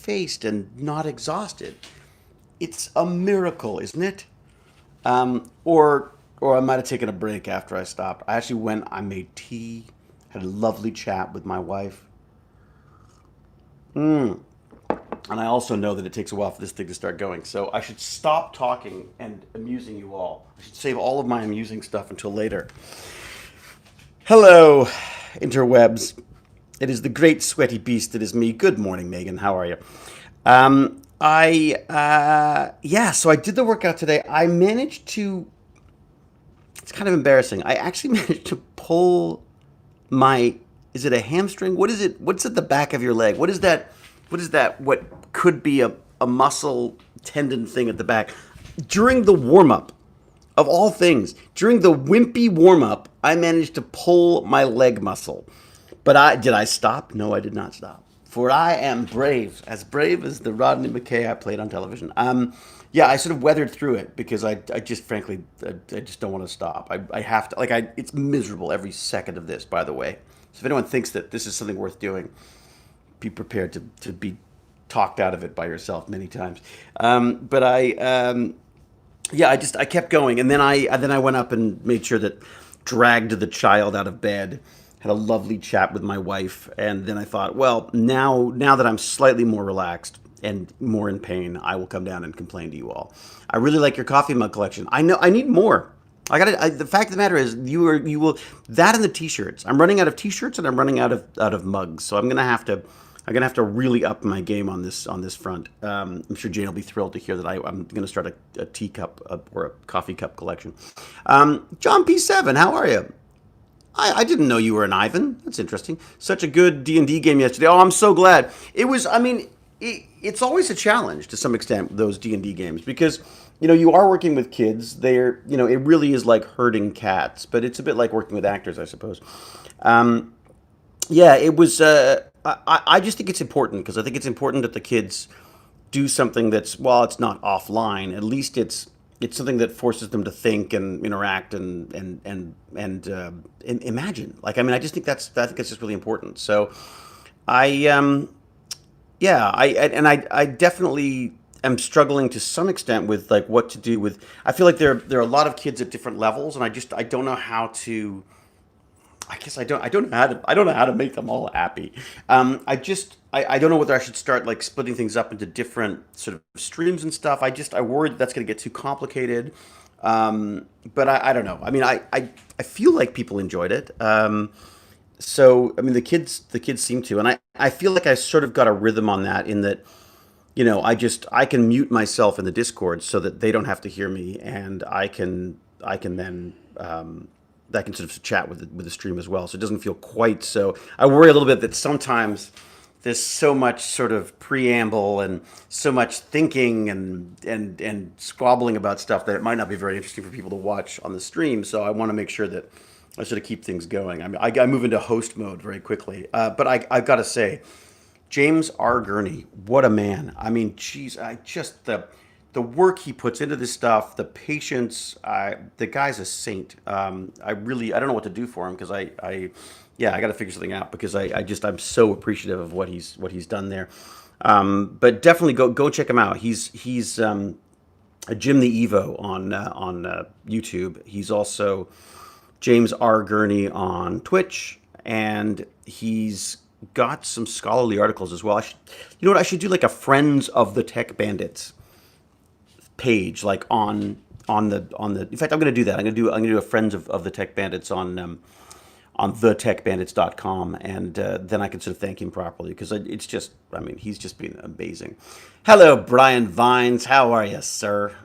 faced and not exhausted. It's a miracle, isn't it? Or I might have taken a break after I stopped. I actually went, I made tea, had a lovely chat with my wife. And I also know that it takes a while for this thing to start going. So I should stop talking and amusing you all. I should save all of my amusing stuff until later. Hello, interwebs. It is the great sweaty beast that is me. Good morning, Megan. How are you? Yeah, so I did the workout today. I managed to, it's kind of embarrassing. I actually managed to pull my, is it a hamstring? What is it? What's at the back of your leg? What is that? What is that? What could be a muscle tendon thing at the back? During the warm up, of all things, during the wimpy warm up, I managed to pull my leg muscle. But did I stop? No, I did not stop. For I am brave as the Rodney McKay I played on television. Yeah, I sort of weathered through it because I just frankly, I just don't want to stop. I have to, it's miserable every second of this, by the way. So if anyone thinks that this is something worth doing, be prepared to be talked out of it by yourself many times. But yeah, I kept going, and then I went up and made sure that dragged the child out of bed, had a lovely chat with my wife, and then I thought, well, now that I'm slightly more relaxed and more in pain, I will come down and complain to you all. I really like your coffee mug collection. I know I need more. The fact of the matter is, you will that and the t-shirts. I'm running out of t-shirts and I'm running out of mugs, so I'm gonna have to really up my game on this front. I'm sure Jane will be thrilled to hear that I'm gonna start a teacup or a coffee cup collection. John P7, how are you? I didn't know you were an Ivan. That's interesting. Such a good D&D game yesterday. Oh, I'm so glad. It was. I mean, it's always a challenge to some extent, those D&D games, because you are working with kids. It really is like herding cats, but it's a bit like working with actors, I suppose. Um, yeah, it was. I just think it's important because I think it's important that the kids do something that's, while it's not offline, at least it's something that forces them to think and interact and imagine. Like, I mean, I think that's just really important. So I yeah, I definitely am struggling to some extent with like what to do with. I feel like there are a lot of kids at different levels, and I don't know how to. I guess I don't know how to make them all happy. I don't know whether I should start like splitting things up into different sort of streams and stuff. I worry that that's going to get too complicated. But I don't know. I mean, I feel like people enjoyed it. So I mean, the kids seem to, and I feel like I sort of got a rhythm on that in that I can mute myself in the Discord so that they don't have to hear me, and I can then that can sort of chat with the stream as well. So it doesn't feel quite so. I worry a little bit that sometimes there's so much sort of preamble and so much thinking and squabbling about stuff that it might not be very interesting for people to watch on the stream. So I want to make sure that I sort of keep things going. I mean, I move into host mode very quickly, but I've got to say, James R. Gurney, what a man! I mean, geez, I just the work he puts into this stuff, the patience. The guy's a saint. I don't know what to do for him because yeah, I got to figure something out because I'm so appreciative of what he's done there. But definitely go check him out. He's a Jim the Evo on YouTube. He's also James R. Gurney on Twitch, and he's got some scholarly articles as well. You know what? I should do like a Friends of the Tech Bandits page, like on the. In fact, I'm going to do that. I'm going to do a Friends of the Tech Bandits on thetechbandits.com, and then I can sort of thank him properly because it's just. I mean, he's just been amazing. Hello, Brian Vines. How are you, sir?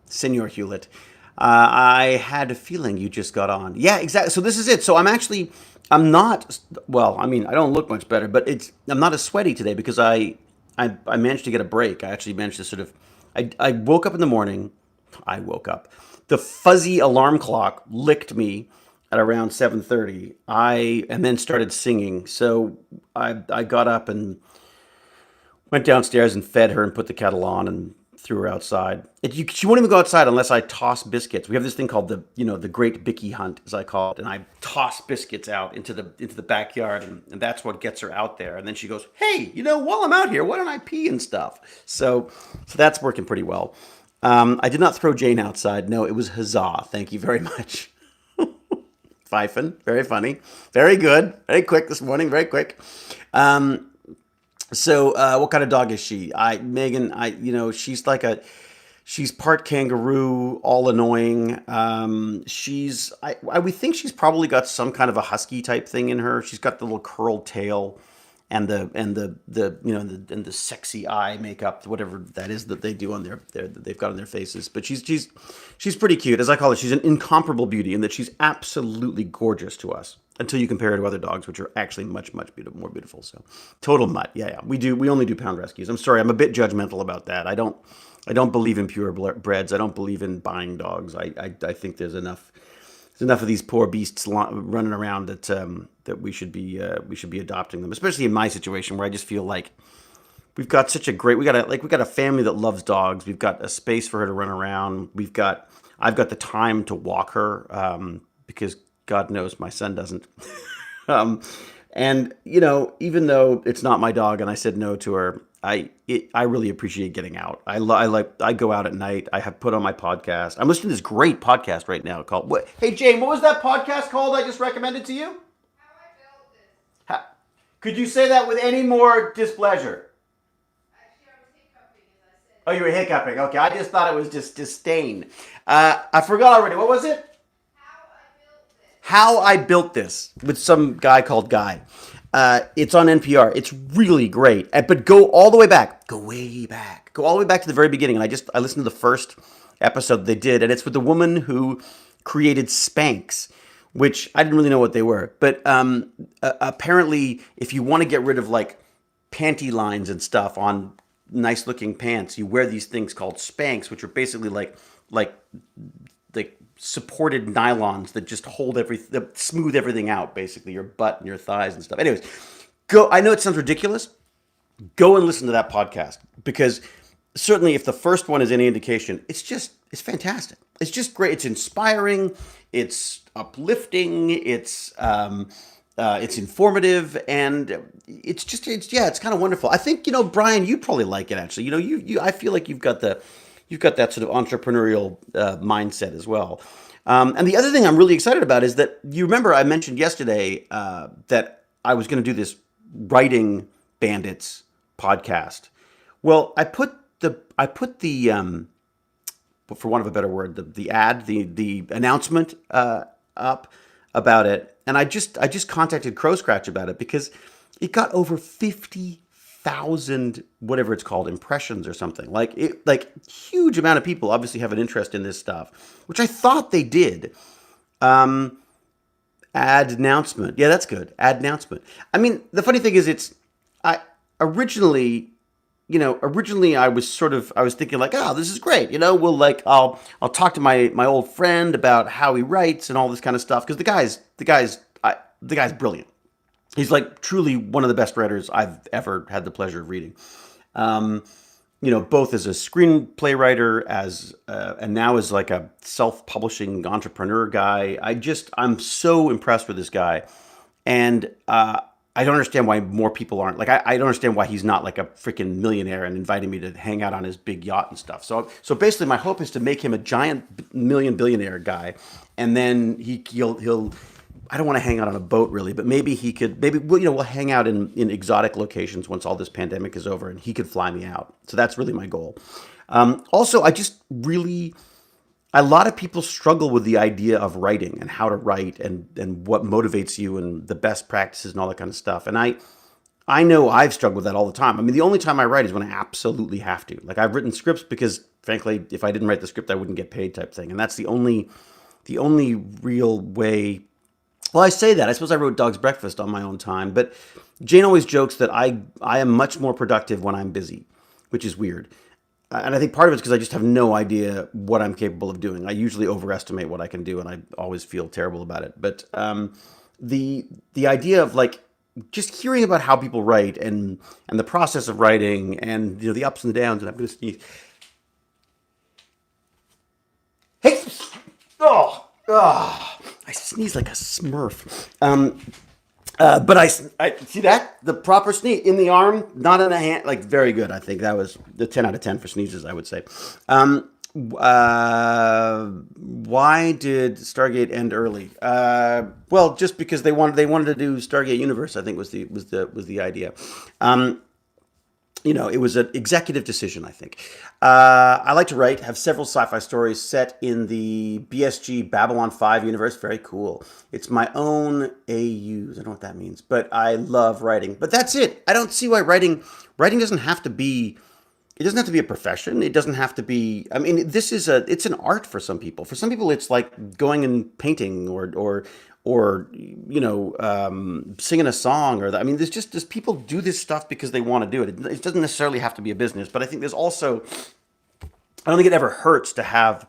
Senor Hewlett. I had a feeling you just got on. Yeah, exactly. So this is it. So I'm not, well, I mean, I don't look much better, but I'm not as sweaty today because I managed to get a break. I actually managed to sort of, I woke up in the morning. I woke up. The fuzzy alarm clock licked me at around 7:30. And then started singing. So I got up and went downstairs and fed her and put the kettle on and threw her outside. She won't even go outside unless I toss biscuits. We have this thing called the Great Bicky Hunt, as I call it, and I toss biscuits out into the backyard, and that's what gets her out there. And then she goes, "Hey, while I'm out here, why don't I pee and stuff?" So that's working pretty well. I did not throw Jane outside. No, it was huzzah. Thank you very much. Pfeifen, very funny, very good, very quick this morning, very quick. So, what kind of dog is she? Megan, she's part kangaroo, all annoying. We think she's probably got some kind of a husky type thing in her. She's got the little curled tail, and the sexy eye makeup, whatever that is that they do on that they've got on their faces. But she's pretty cute, as I call it. She's an incomparable beauty in that she's absolutely gorgeous to us until you compare her to other dogs, which are actually much more beautiful. So total mutt. Yeah. We only do pound rescues. I'm sorry, I'm a bit judgmental about that. I don't believe in purebreds. I don't believe in buying dogs. I think there's enough of these poor beasts running around that we should be adopting them, especially in my situation where I just feel like we've got a family that loves dogs. We've got a space for her to run around. I've got the time to walk her, because God knows my son doesn't. And even though it's not my dog and I said no to her, I really appreciate getting out. I go out at night. I have put on my podcast. I'm listening to this great podcast right now called what? Hey Jane, what was that podcast called I just recommended to you? How I Built This. Could you say that with any more displeasure? Actually, I was hiccuping as I said. Oh, you were hiccuping. Okay, I just thought it was just disdain. I forgot already. What was it? How I Built This with some guy called Guy. It's on NPR. It's really great. But go all the way back. Go way back. Go all the way back to the very beginning. And I listened to the first episode they did, and it's with the woman who created Spanx, which I didn't really know what they were. But apparently, if you want to get rid of like panty lines and stuff on nice looking pants, you wear these things called Spanx, which are basically like supported nylons that just that smooth everything out, basically your butt and your thighs and stuff. Anyways, I know it sounds ridiculous. Go and listen to that podcast, because certainly if the first one is any indication, it's fantastic. It's just great. It's inspiring. It's uplifting. It's informative, and it's kind of wonderful. I think, Brian, you probably like it actually. I feel like you've got that sort of entrepreneurial mindset as well. And the other thing I'm really excited about is that you remember I mentioned yesterday that I was going to do this Writing Bandits podcast. Well, I put the for want of a better word, the announcement up about it, and I just contacted Crow Scratch about it because it got over 50,000 whatever it's called impressions or something. Like huge amount of people obviously have an interest in this stuff, which I thought they did. Ad announcement. Yeah, that's good. Ad announcement. I mean, the funny thing is originally I was thinking like, oh, this is great. I'll talk to my old friend about how he writes and all this kind of stuff, because the guy's brilliant. He's like truly one of the best writers I've ever had the pleasure of reading. Both as a screenplay writer, and now as like a self-publishing entrepreneur guy. I'm so impressed with this guy, and I don't understand why more people aren't. Like, I don't understand why he's not like a freaking millionaire and inviting me to hang out on his big yacht and stuff. So basically, my hope is to make him a giant billionaire guy, and then he'll. I don't want to hang out on a boat really, but maybe we'll hang out in exotic locations once all this pandemic is over, and he could fly me out. So that's really my goal. Also, a lot of people struggle with the idea of writing and how to write and what motivates you and the best practices and all that kind of stuff. And I know I've struggled with that all the time. I mean, the only time I write is when I absolutely have to. Like, I've written scripts because, frankly, if I didn't write the script, I wouldn't get paid type thing. And that's the only real way. Well, I say that. I suppose I wrote Dog's Breakfast on my own time. But Jane always jokes that I am much more productive when I'm busy, which is weird. And I think part of it's because I just have no idea what I'm capable of doing. I usually overestimate what I can do, and I always feel terrible about it. But the idea of like just hearing about how people write and the process of writing and the ups and the downs, and I'm going to sneeze. I sneeze like a Smurf. But I see that the proper sneeze in the arm, not in the hand. Like very good. I think that was the 10 out of 10 for sneezes. I would say. Why did Stargate end early? Well, just because they wanted to do Stargate Universe. I think was the idea. Um, it was an executive decision, I think. I like to write, have several sci-fi stories set in the BSG Babylon 5 universe. Very cool. It's my own AUs. I don't know what that means, but I love writing. But that's it. I don't see why writing doesn't have to be it doesn't have to be a profession. It doesn't have to be. I mean, it's an art for some people. For some people, it's like going and painting or singing a song I mean, there's people do this stuff because they want to do it. It doesn't necessarily have to be a business, but I think there's also I don't think it ever hurts to have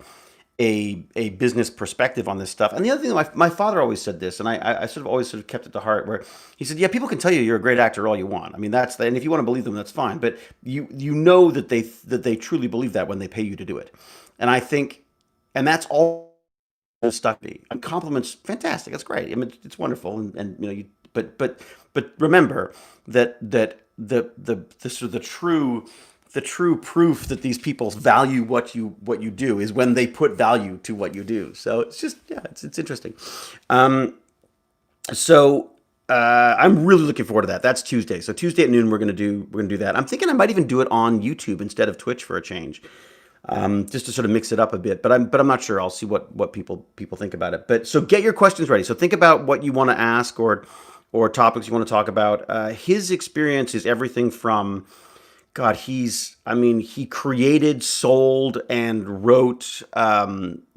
a business perspective on this stuff. And the other thing, my father always said this, and I sort of always sort of kept it to heart, where he said, "Yeah, people can tell you you're a great actor all you want. I mean, and if you want to believe them, that's fine. But you know that they truly believe that when they pay you to do it." And I think, and that's all stuck me. And compliments, fantastic. That's great. I mean, it's wonderful, but remember that the sort of the true proof that these people value what you do is when they put value to what you do. So it's just it's interesting. Um, so I'm really looking forward to that. That's Tuesday. So Tuesday at noon we're gonna do that. I'm thinking I might even do it on YouTube instead of Twitch for a change, just to sort of mix it up a bit. But I'm not sure. I'll see what people think about it. But so get your questions ready. So think about what you want to ask or topics you want to talk about. His experience is everything from God, I mean, he created, sold, and wrote a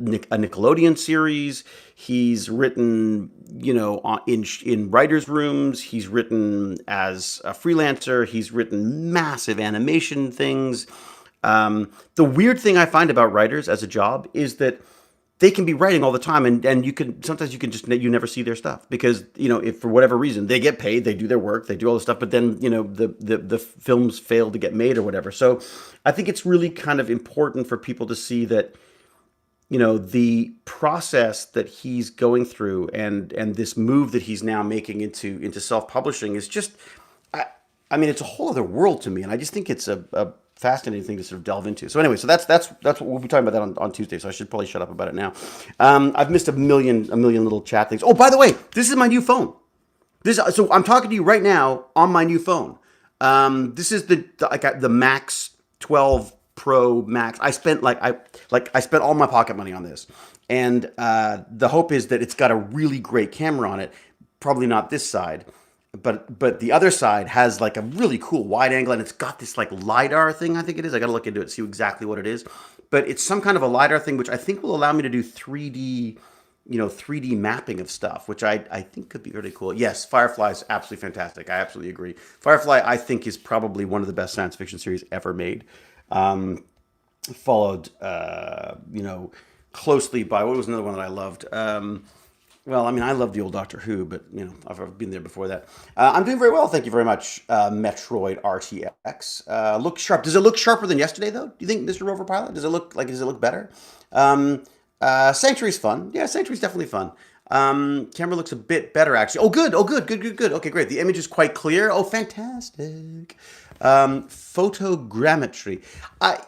Nickelodeon series. He's written, in writers' rooms. He's written as a freelancer. He's written massive animation things. The weird thing I find about writers as a job is that they can be writing all the time, and sometimes you can just you never see their stuff because if for whatever reason they get paid, they do their work, they do all this stuff, but then the films fail to get made or whatever. So I think it's really kind of important for people to see that the process that he's going through and this move that he's now making into self-publishing is just I, I mean it's a whole other world to me, and I just think it's a fascinating thing to sort of delve into. So anyway, so that's what we'll be talking about that on Tuesday. So I should probably shut up about it now. I've missed a million little chat things. Oh, by the way, this is my new phone. So I'm talking to you right now on my new phone. This is I got the Max 12 Pro Max. I spent all my pocket money on this, and the hope is that it's got a really great camera on it. Probably not this side, but the other side has like a really cool wide angle, and it's got this like LiDAR thing. I think it is. I got to look into it, see exactly what it is. But it's some kind of a LiDAR thing, which I think will allow me to do 3D mapping of stuff, which I think could be really cool. Yes, Firefly is absolutely fantastic. I absolutely agree. Firefly, I think, is probably one of the best science fiction series ever made. Followed, closely by what was another one that I loved. Well, I mean, I love the old Doctor Who, but I've been there before that. I'm doing very well, thank you very much. Metroid RTX look sharp. Does it look sharper than yesterday, though? Do you think, Mr. Rover Pilot? Does it look better? Sanctuary's fun. Yeah, Sanctuary's definitely fun. Camera looks a bit better, actually. Oh, good. Oh, good. Good. Good. Good. Okay, great. The image is quite clear. Oh, fantastic. Photogrammetry.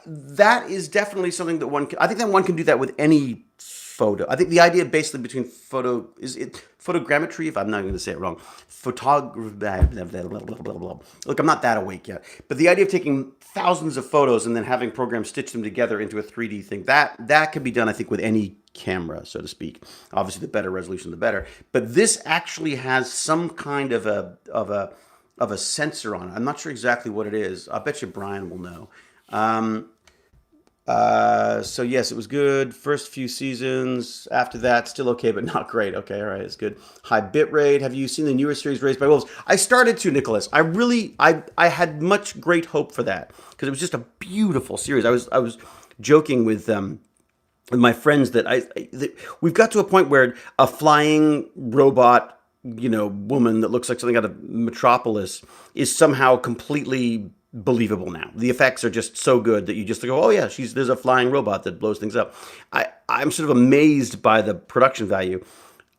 That is definitely something that I think that one can do that with any photo. I think the idea basically between photogrammetry, if I'm not going to say it wrong, look, I'm not that awake yet, but the idea of taking thousands of photos and then having programs stitch them together into a 3D thing, that can be done, I think, with any camera, so to speak. Obviously, the better resolution, the better. But this actually has some kind of a sensor on it. I'm not sure exactly what it is. I bet you Brian will know. So yes, it was good. First few seasons. After that, still okay, but not great. Okay, all right, it's good. High bit rate. Have you seen the newer series Raised by Wolves? I started to, Nicholas. I had much great hope for that because it was just a beautiful series. I was joking with my friends that we've got to a point where a flying robot woman that looks like something out of Metropolis is somehow completely believable now. The effects are just so good that you just go, oh yeah, there's a flying robot that blows things up. I'm sort of amazed by the production value.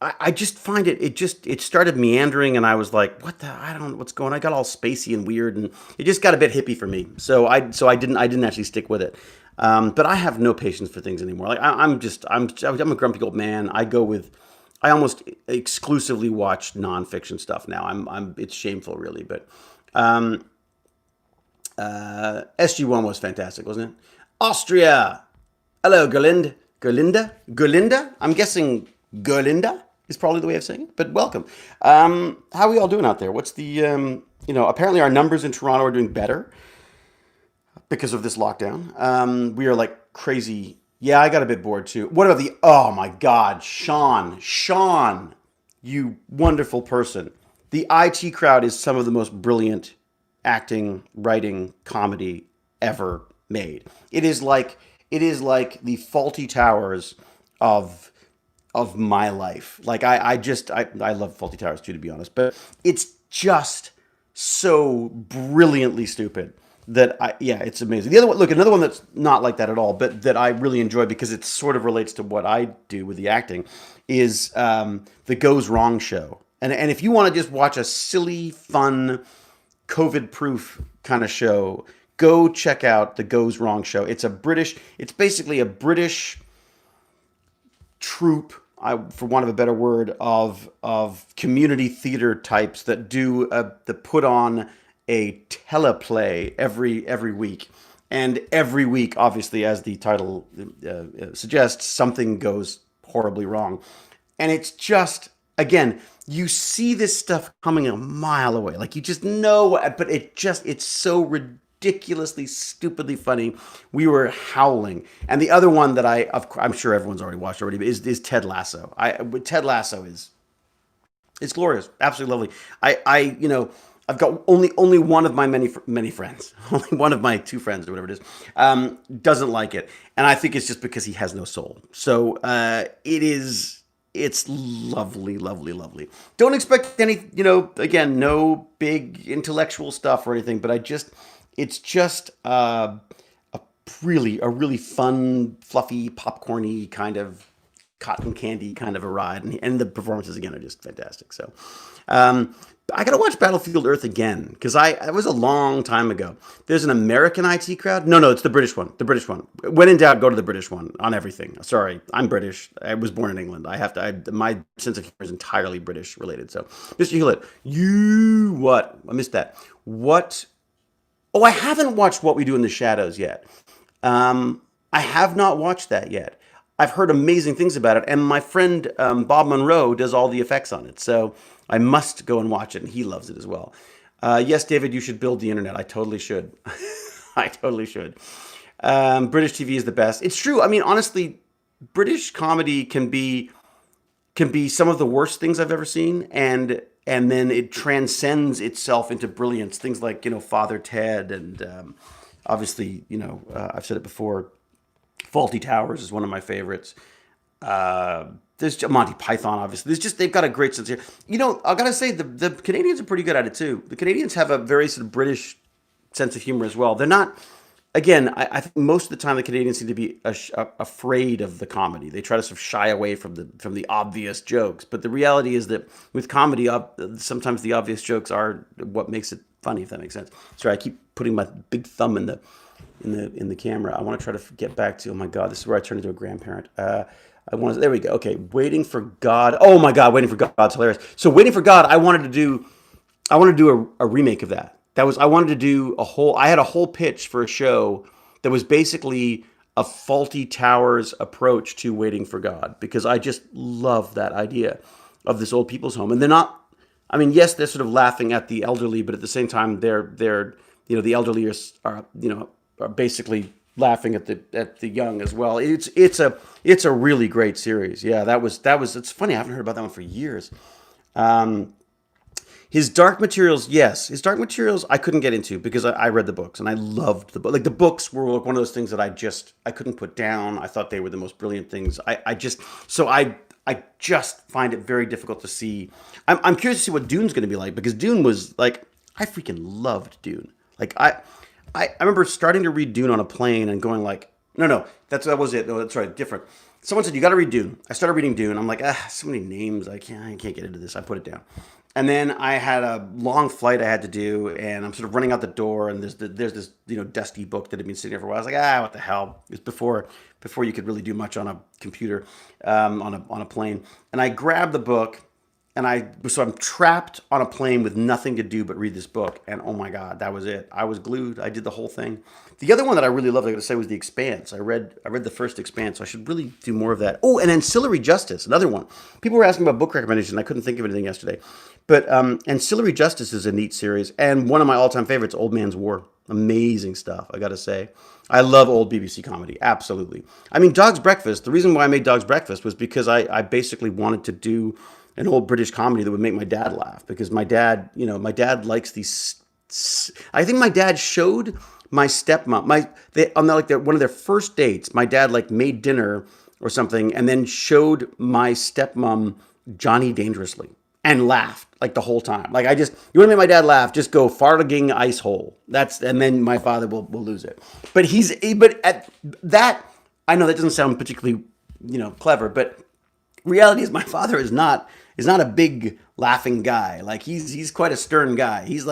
I just find it started meandering, and I was like, what the, I don't know what's going on. I got all spacey and weird, and it just got a bit hippie for me. So I didn't actually stick with it. But I have no patience for things anymore. Like I'm a grumpy old man. I almost exclusively watch nonfiction stuff now. It's shameful really, but SG1 was fantastic, wasn't it? Austria. Hello, Gerlinda. I'm guessing Gerlinda is probably the way of saying it, but welcome. How are we all doing out there? What's the, apparently our numbers in Toronto are doing better because of this lockdown. We are like crazy. Yeah, I got a bit bored too. What about oh my God, Sean, you wonderful person. The IT crowd is some of the most brilliant acting, writing, comedy ever made. It is like the Faulty Towers of my life. Like I love Faulty Towers too, to be honest, but it's just so brilliantly stupid that it's amazing. The other one, look, another one that's not like that at all, but that I really enjoy because it sort of relates to what I do with the acting, is the Goes Wrong show. And if you want to just watch a silly, fun, COVID-proof kind of show, go check out the Goes Wrong show. It's basically a British troupe, for want of a better word, of community theater types that put on a teleplay every week. And every week, obviously, as the title suggests, something goes horribly wrong. And it's just, again, you see this stuff coming a mile away. Like you just know, but it's so ridiculously, stupidly funny. We were howling. And the other one that I'm sure everyone's already watched already, is Ted Lasso. Ted Lasso it's glorious, absolutely lovely. I've got only one of my many friends, only one of my two friends or whatever it is, doesn't like it, and I think it's just because he has no soul. So it's lovely, lovely, lovely. Don't expect any, again, no big intellectual stuff or anything, but it's just a really fun, fluffy, popcorny kind of cotton candy kind of a ride, and the performances again are just fantastic. So, I gotta watch Battlefield Earth again because it was a long time ago. There's an American IT crowd. No, it's the British one. The British one. When in doubt, go to the British one on everything. Sorry, I'm British. I was born in England. My sense of humor is entirely British related. So, Mr. Hewlett, what? I missed that. What? Oh, I haven't watched What We Do in the Shadows yet. I have not watched that yet. I've heard amazing things about it, and my friend Bob Monroe does all the effects on it, so I must go and watch it, and he loves it as well. Yes, David, you should build the internet. I totally should. I totally should. British TV is the best. It's true. I mean, honestly, British comedy can be some of the worst things I've ever seen, and then it transcends itself into brilliance. Things like Father Ted, and obviously I've said it before. Faulty Towers is one of my favorites. There's Monty Python, obviously. They've got a great sense here. I gotta say the Canadians are pretty good at it too. The Canadians have a very sort of British sense of humor as well. They're not. Again, I think most of the time the Canadians seem to be afraid of the comedy. They try to sort of shy away from the obvious jokes. But the reality is that with comedy, sometimes the obvious jokes are what makes it funny, if that makes sense. Sorry, I keep putting my big thumb in the camera. I want to try to get back to. Oh my God, this is where I turn into a grandparent. There we go. Okay, Waiting for God. Oh my God, Waiting for God's hilarious. So Waiting for God, I wanted to do a remake of that. I wanted to do I had a whole pitch for a show that was basically a Faulty Towers approach to Waiting for God, because I just love that idea of this old people's home. And they're not, I mean, yes, they're sort of laughing at the elderly, but at the same time, they're the elderly are basically laughing at the young as well. It's a really great series. Yeah, it's funny. I haven't heard about that one for years. His Dark Materials, yes. His Dark Materials I couldn't get into because I read the books and I loved the book. Like the books were like one of those things that I couldn't put down. I thought they were the most brilliant things. I just find it very difficult to see. I'm curious to see what Dune's going to be like, because Dune was like, I freaking loved Dune. Like I remember starting to read Dune on a plane and going like, no, no, that was it. No, that's right, different. Someone said you got to read Dune. I started reading Dune. I'm like, so many names. I can't get into this. I put it down. And then I had a long flight I had to do, and I'm sort of running out the door, and there's this dusty book that had been sitting there for a while. I was like, what the hell? It was before you could really do much on a computer, on a plane. And I grabbed the book, and I'm trapped on a plane with nothing to do but read this book. And oh my God, that was it. I was glued. I did the whole thing. The other one that I really loved, I got to say, was The Expanse. I read the first Expanse, so I should really do more of that. Oh, and Ancillary Justice, another one. People were asking about book recommendations. I couldn't think of anything yesterday. But Ancillary Justice is a neat series, and one of my all-time favorites, Old Man's War. Amazing stuff, I got to say. I love old BBC comedy, absolutely. I mean, Dog's Breakfast, the reason why I made Dog's Breakfast was because I basically wanted to do an old British comedy that would make my dad laugh, because my dad likes these. I think my dad showed my stepmom on one of their first dates. My dad like made dinner or something, and then showed my stepmom Johnny Dangerously and laughed like the whole time. Like, you want to make my dad laugh? Just go farting ice hole. And then my father will lose it. But at that, I know that doesn't sound particularly clever, but reality is my father is not a big laughing guy. Like, he's quite a stern guy. He's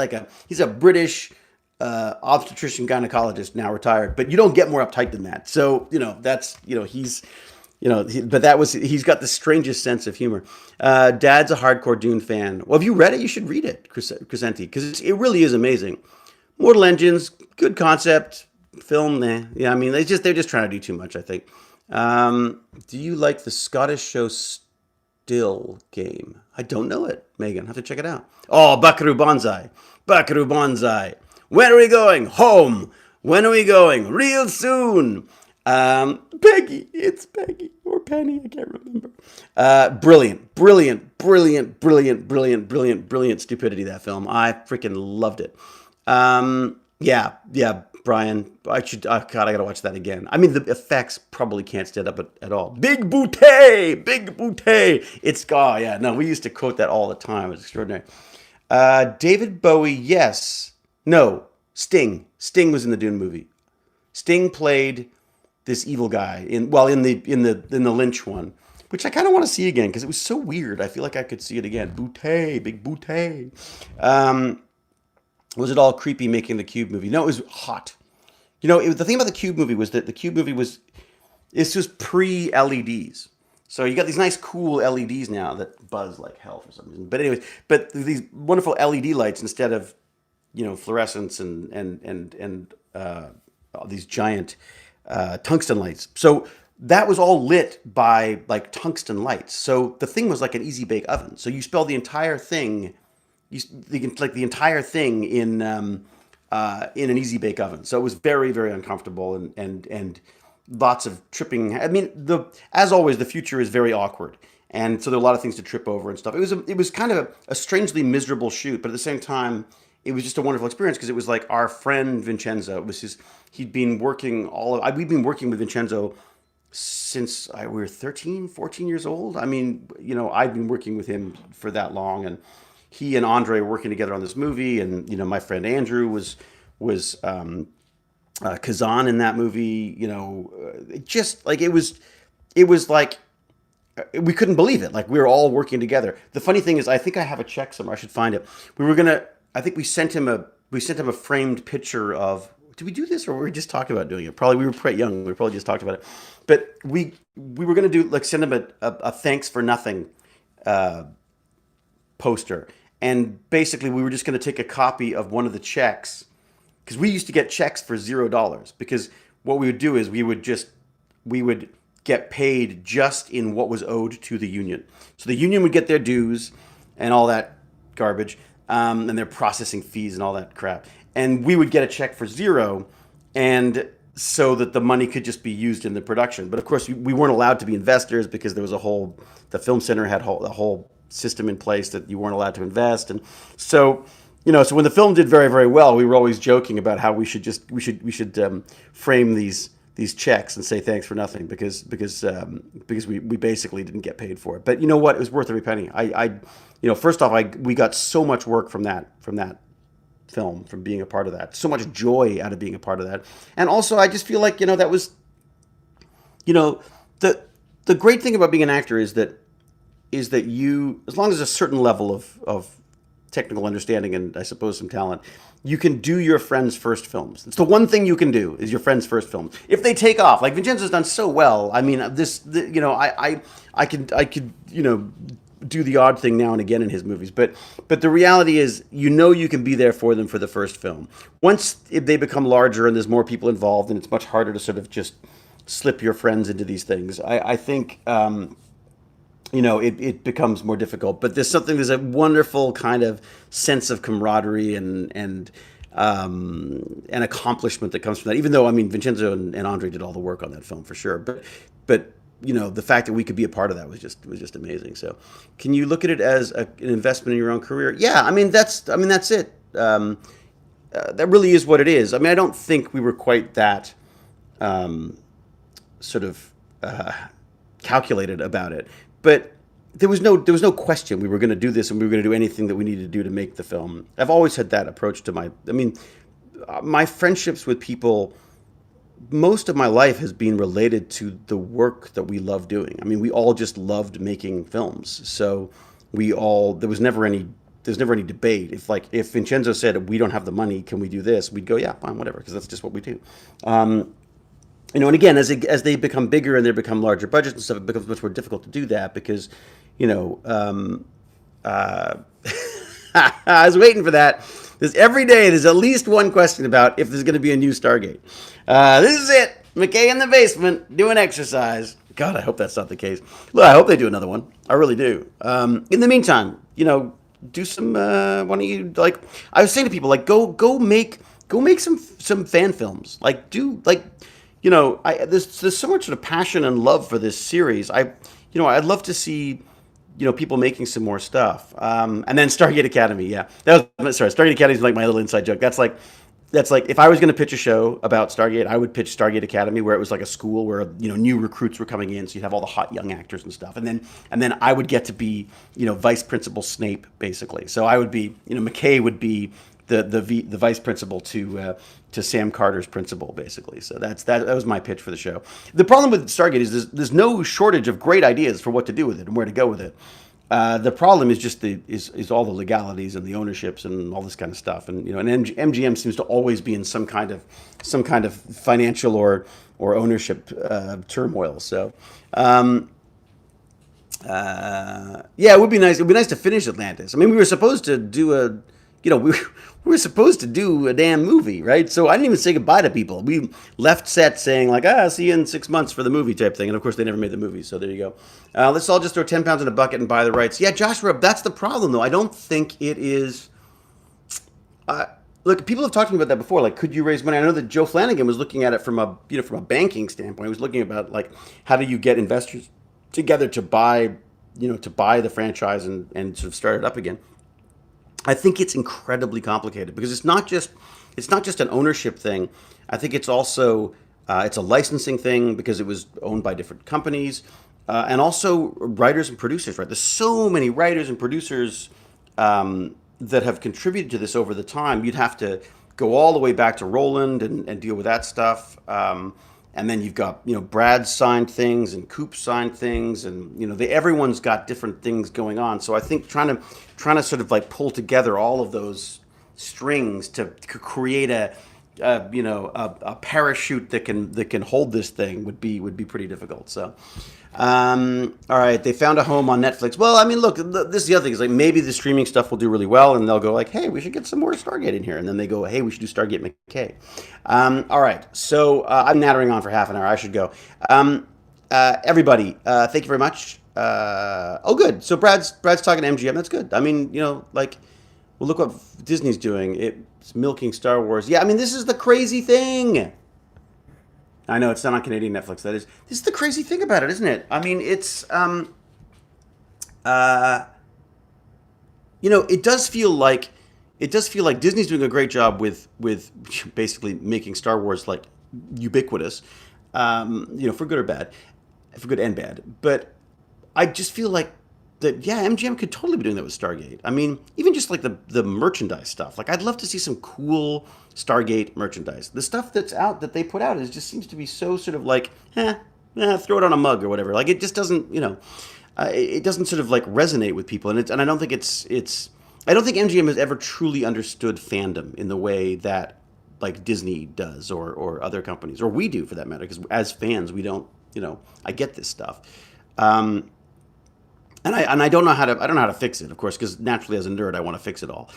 a British obstetrician gynecologist, now retired, but you don't get more uptight than that. So that's he's got the strangest sense of humor. Dad's a hardcore Dune fan. Well, have you read it? You should read it, Crescenti, because it really is amazing. Mortal Engines, good concept. Film, nah. Yeah, I mean, they're just trying to do too much, I think. Do you like the Scottish show Still Game? I don't know it, Megan. I have to check it out. Oh, Buckaroo Banzai. Buckaroo Banzai. When are we going? Home. When are we going? Real soon. Peggy. It's Peggy. Or Penny. I can't remember. Brilliant. Brilliant. Brilliant. Brilliant. Brilliant. Brilliant. Brilliant stupidity, that film. I freaking loved it. Yeah. Yeah. Brian, God, I gotta watch that again. I mean, the effects probably can't stand up at all. Big Boutte! Big Boutte! Yeah, no, we used to quote that all the time. It was extraordinary. David Bowie, yes. No, Sting. Sting was in the Dune movie. Sting played this evil guy in the Lynch one, which I kind of want to see again because it was so weird. I feel like I could see it again. Boutte, Big Boutte. Was it all creepy making the Cube movie? No, it was hot. The thing about the Cube movie was that the Cube movie this was pre-LEDs. So you got these nice cool LEDs now that buzz like hell for some reason. But anyways, these wonderful LED lights instead of fluorescence and these giant tungsten lights. So that was all lit by like tungsten lights. So the thing was like an easy bake oven. So you spell the entire thing. You can like the entire thing in an easy bake oven. So it was very, very uncomfortable and lots of tripping. I mean, as always, the future is very awkward, and so there are a lot of things to trip over and stuff. It was kind of a strangely miserable shoot, but at the same time, it was just a wonderful experience because it was like our friend Vincenzo. We'd been working we've been working with Vincenzo since we were 13, 14 years old. I mean, I'd been working with him for that long, and he and Andre were working together on this movie, and my friend Andrew was Kazan in that movie. Just like it was like we couldn't believe it. Like we were all working together. The funny thing is, I think I have a check somewhere. I should find it. I think we sent him a framed picture of. Did we do this, or were we just talking about doing it? Probably we were quite young. We probably just talked about it. But we were gonna do like send him a thanks for nothing poster. And basically, we were just going to take a copy of one of the checks because we used to get checks for $0. Because what we would do is we would get paid just in what was owed to the union. So the union would get their dues and all that garbage, and their processing fees and all that crap. And we would get a check for 0, and so that the money could just be used in the production. But of course, we weren't allowed to be investors because there was the film center had a whole system in place that you weren't allowed to invest. And so so when the film did very, very well, we were always joking about how we should frame these checks and say thanks for nothing because we basically didn't get paid for it. But you know what, it was worth every penny. First off, we got so much work from that film from being a part of that. So much joy out of being a part of that. And also, I just feel like that was you know the the great thing about being an actor is that you, as long as a certain level of technical understanding and I suppose some talent, you can do your friends' first films. It's the one thing you can do is your friends' first films. If they take off, like Vincenzo's done so well. I mean, I could do the odd thing now and again in his movies, but the reality is, you can be there for them for the first film. Once if they become larger and there's more people involved, and it's much harder to sort of just slip your friends into these things. I think. It becomes more difficult. But there's a wonderful kind of sense of camaraderie and accomplishment that comes from that. Even though, I mean, Vincenzo and Andre did all the work on that film for sure. But the fact that we could be a part of that was just amazing. So, can you look at it as an investment in your own career? Yeah, I mean that's it. That really is what it is. I mean, I don't think we were quite that sort of calculated about it, but there was no question we were going to do this and we were going to do anything that we needed to do to make the film. I've always had that approach to my friendships with people. Most of my life has been related to the work that we love doing. I mean, we all just loved making films, so there's never any debate. If Vincenzo said we don't have the money, can we do this? We'd go, yeah, fine, whatever, because that's just what we do. And again, as they become bigger and they become larger budgets and stuff, it becomes much more difficult to do that because, I was waiting for that. Every day there's at least one question about if there's going to be a new Stargate. This is it. McKay in the basement doing exercise. God, I hope that's not the case. Look, I hope they do another one. I really do. In the meantime, do some. Why don't you I was saying to people go make some fan films. There's so much sort of passion and love for this series. I'd love to see, people making some more stuff. And then Stargate Academy, yeah. Stargate Academy is like my little inside joke. That's like if I was going to pitch a show about Stargate, I would pitch Stargate Academy, where it was like a school where new recruits were coming in, so you'd have all the hot young actors and stuff, and then I would get to be Vice Principal Snape, basically. So I would be McKay would be the vice principal to Sam Carter's principal, basically. So that was my pitch for the show. The problem with Stargate is there's no shortage of great ideas for what to do with it and where to go with it. The problem is just is all the legalities and the ownerships and all this kind of stuff. And MGM seems to always be in some kind of financial or ownership turmoil. So. Yeah, it would be nice. It would be nice to finish Atlantis. I mean, we were supposed to do we were supposed to do a damn movie, right? So I didn't even say goodbye to people. We left set saying see you in 6 months for the movie type thing. And of course, they never made the movie. So there you go. Let's all just throw 10 pounds in a bucket and buy the rights. Yeah, Joshua, that's the problem, though. I don't think it is. Look, people have talked to me about that before. Like, could you raise money? I know that Joe Flanagan was looking at it from a banking standpoint. He was looking about how do you get investors together to buy the franchise and sort of start it up again. I think it's incredibly complicated because it's not just an ownership thing. I think it's also it's a licensing thing because it was owned by different companies, and also writers and producers. Right, there's so many writers and producers that have contributed to this over the time. You'd have to go all the way back to Roland and deal with that stuff. And then you've got Brad signed things and Coop signed things, and everyone's got different things going on. So I think trying to sort of pull together all of those strings to create a parachute that can hold this thing would be pretty difficult. So. All right, they found a home on Netflix. Well, I mean, look, this is the other thing. Is maybe the streaming stuff will do really well, and they'll go hey, we should get some more Stargate in here. And then they go, hey, we should do Stargate McKay. All right, so I'm nattering on for half an hour. I should go. Everybody, thank you very much. Good. So Brad's talking to MGM. That's good. I mean, well, look what Disney's doing. It's milking Star Wars. Yeah, I mean, this is the crazy thing. I know it's not on Canadian Netflix. This is the crazy thing about it, isn't it? I mean, it's it does feel like Disney's doing a great job with basically making Star Wars ubiquitous, for good or bad, for good and bad. But I just feel like that yeah, MGM could totally be doing that with Stargate. I mean, even just like the merchandise stuff. Like I'd love to see some cool Stargate merchandise. The stuff that's out that they put out is just seems to be so sort of like, throw it on a mug or whatever. Like it just doesn't, it doesn't sort of like resonate with people. And I don't think it's I don't think MGM has ever truly understood fandom in the way that like Disney does or other companies or we do for that matter. Because as fans, we don't, I get this stuff. Um, and I don't know how to fix it, of course, because naturally as a nerd I want to fix it all.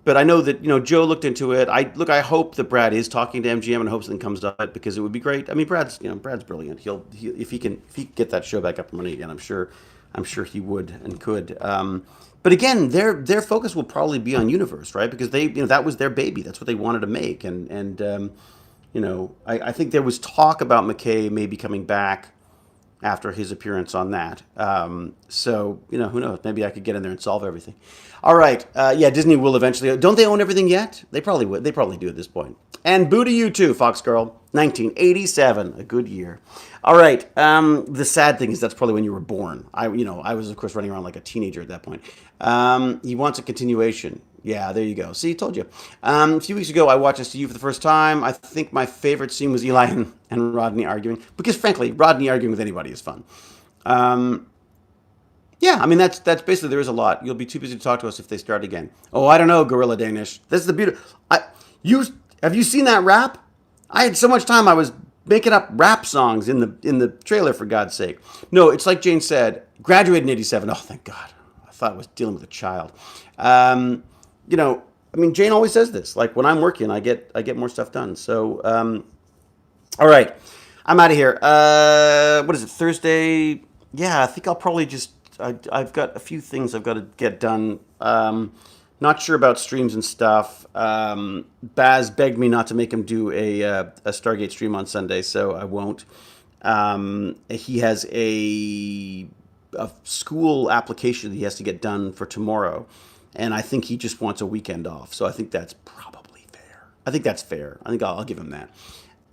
But I know that Joe looked into it. I hope that Brad is talking to MGM and hopes something comes of it because it would be great. I mean, Brad's brilliant. If he can get that show back up and running again, I'm sure he would and could. But again, their focus will probably be on Universe, right? Because they that was their baby. That's what they wanted to make, I think there was talk about McKay maybe coming back after his appearance on that. So, who knows? Maybe I could get in there and solve everything. All right. Yeah, Disney will eventually. Don't they own everything yet? They probably would. They probably do at this point. And boo to you too, Fox Girl. 1987, a good year. All right. The sad thing is that's probably when you were born. I was of course running around like a teenager at that point. He wants a continuation. Yeah, there you go. See, told you. A few weeks ago, I watched SCU for the first time. I think my favorite scene was Eli and Rodney arguing, because frankly, Rodney arguing with anybody is fun. Um, yeah, I mean that's basically there is a lot. You'll be too busy to talk to us if they start again. Oh, I don't know, Gorilla Danish. This is the beauty. You have you seen that rap? I had so much time. I was making up rap songs in the trailer for God's sake. No, it's like Jane said. Graduated in '87. Oh, thank God. I thought I was dealing with a child. Um, I mean, Jane always says this. Like when I'm working, I get more stuff done. So, all right, I'm out of here. What is it? Thursday? Yeah, I think I'll probably just. I've got a few things I've got to get done. Not sure about streams and stuff. Baz begged me not to make him do a Stargate stream on Sunday, so I won't. He has a school application that he has to get done for tomorrow, and I think he just wants a weekend off. So I think that's probably fair. I think that's fair. I think I'll give him that.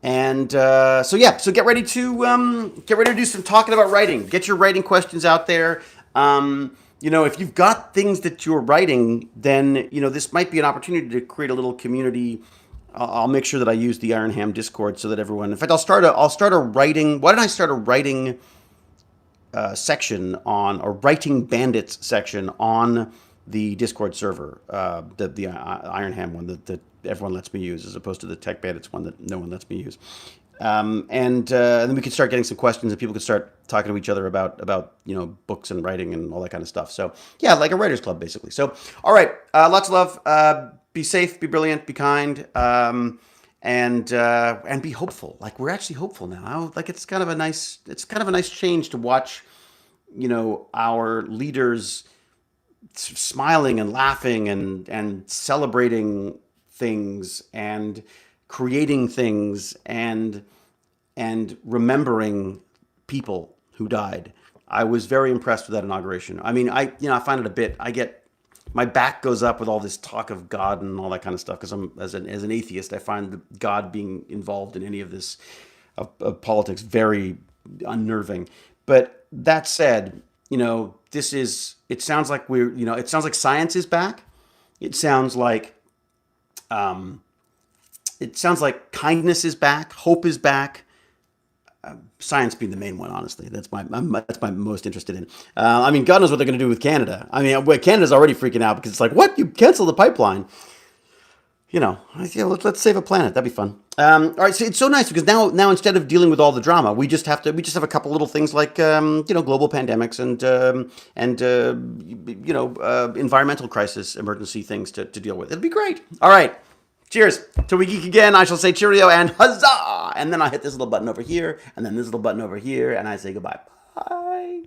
And so yeah, so get ready to do some talking about writing. Get your writing questions out there. If you've got things that you're writing, then this might be an opportunity to create a little community. I'll make sure that I use the Ironham Discord so that everyone. In fact, I'll start a writing. Why don't I start a writing section on a writing bandits section on the Discord server, the Ironham one that everyone lets me use, as opposed to the Tech Bandits one that no one lets me use. And then we could start getting some questions, and people could start talking to each other about books and writing and all that kind of stuff. So yeah, like a writers club basically. So all right, lots of love. Be safe, be brilliant, be kind, and be hopeful. Like we're actually hopeful now. Like it's kind of a nice change to watch. Our leaders smiling and laughing and celebrating things and creating things and remembering people who died. I was very impressed with that inauguration. I mean, I find it a bit. My back goes up with all this talk of God and all that kind of stuff because I'm as an atheist, I find God being involved in any of this of politics very unnerving. But that said, it sounds like it sounds like science is back. It sounds like um, kindness is back, hope is back. Science being the main one, honestly. That's my most interested in. I mean, God knows what they're going to do with Canada. I mean, Canada's already freaking out because it's like, what? You cancel the pipeline? Let's save a planet. That'd be fun. All right, so it's so nice because now instead of dealing with all the drama, we just have a couple little things like global pandemics and environmental crisis emergency things to deal with. It'll be great. All right. Cheers. Till we geek again, I shall say cheerio and huzzah! And then I'll hit this little button over here, and then this little button over here, and I say goodbye. Bye.